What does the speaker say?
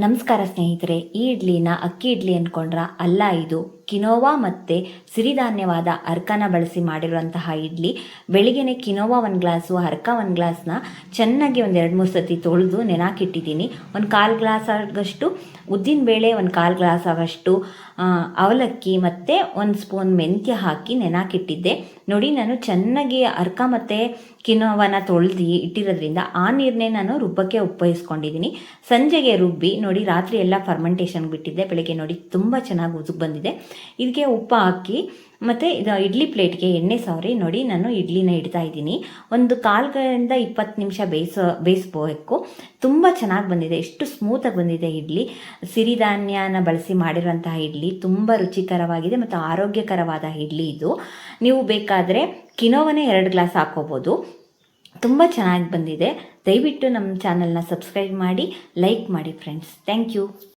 ನಮಸ್ಕಾರ ಸ್ನೇಹಿತರೆ, ಈ ಇಡ್ಲಿನ ಅಕ್ಕಿ ಇಡ್ಲಿ ಅಂದ್ಕೊಂಡ್ರ ಅಲ್ಲ. ಇದು ಕಿನೋವಾ ಮತ್ತು ಸಿರಿಧಾನ್ಯವಾದ ಅರ್ಕನ ಬಳಸಿ ಮಾಡಿರುವಂತಹ ಇಡ್ಲಿ. ಬೆಳಿಗ್ಗೆನೆ ಕಿನೋವಾ 1 ಗ್ಲಾಸು, ಅರ್ಕ 1 ಗ್ಲಾಸ್ನ ಚೆನ್ನಾಗಿ ಒಂದು 2-3 ಸತಿ ತೊಳೆದು ನೆನಾಕಿಟ್ಟಿದ್ದೀನಿ. ಒಂದು 1/4 ಗ್ಲಾಸ್ ಆಗಷ್ಟು ಉದ್ದಿನಬೇಳೆ, 1/4 ಗ್ಲಾಸ್ ಆಗಷ್ಟು ಅವಲಕ್ಕಿ ಮತ್ತು 1 ಸ್ಪೂನ್ ಮೆಂತ್ಯ ಹಾಕಿ ನೆನಾಕಿಟ್ಟಿದ್ದೆ. ನೋಡಿ, ನಾನು ಚೆನ್ನಾಗಿ ಅರ್ಕ ಮತ್ತು ಕಿನೋವನ ತೊಳೆದು ಇಟ್ಟಿರೋದ್ರಿಂದ ಆ ನೀರನ್ನೇ ನಾನು ರುಬ್ಬಕ್ಕೆ ಉಪಯೋಗಿಸ್ಕೊಂಡಿದ್ದೀನಿ. ಸಂಜೆಗೆ ರುಬ್ಬಿ ನೋಡಿ, ರಾತ್ರಿ ಎಲ್ಲ ಫರ್ಮೆಂಟೇಷನ್ಗೆ ಬಿಟ್ಟಿದ್ದೆ. ಬೆಳಗ್ಗೆ ನೋಡಿ ತುಂಬ ಚೆನ್ನಾಗಿ ಉದುಗ್ ಬಂದಿದೆ. ಇದಕ್ಕೆ ಉಪ್ಪು ಹಾಕಿ ಮತ್ತು ಇದು ಇಡ್ಲಿ ಪ್ಲೇಟ್ಗೆ ಎಣ್ಣೆ ಸವರಿ ನೋಡಿ ನಾನು ಇಡ್ಲಿನ ಇಡ್ತಾ ಇದ್ದೀನಿ. ಒಂದು 15 to 20 ನಿಮಿಷ ಬೇಯಿಸ್ಬೇಕು. ತುಂಬ ಚೆನ್ನಾಗಿ ಬಂದಿದೆ, ಎಷ್ಟು ಸ್ಮೂತಾಗಿ ಬಂದಿದೆ ಇಡ್ಲಿ. ಸಿರಿಧಾನ್ಯನ ಬಳಸಿ ಮಾಡಿರುವಂತಹ ಇಡ್ಲಿ ತುಂಬ ರುಚಿಕರವಾಗಿದೆ ಮತ್ತು ಆರೋಗ್ಯಕರವಾದ ಇಡ್ಲಿ ಇದು. ನೀವು ಬೇಕಾದರೆ ಕಿನೋವನೇ 2 ಗ್ಲಾಸ್ ಹಾಕ್ಕೋಬೋದು. ತುಂಬ ಚೆನ್ನಾಗಿ ಬಂದಿದೆ. ದಯವಿಟ್ಟು ನಮ್ಮ ಚಾನಲ್ನ ಸಬ್ಸ್ಕ್ರೈಬ್ ಮಾಡಿ, ಲೈಕ್ ಮಾಡಿ ಫ್ರೆಂಡ್ಸ್. Thank you.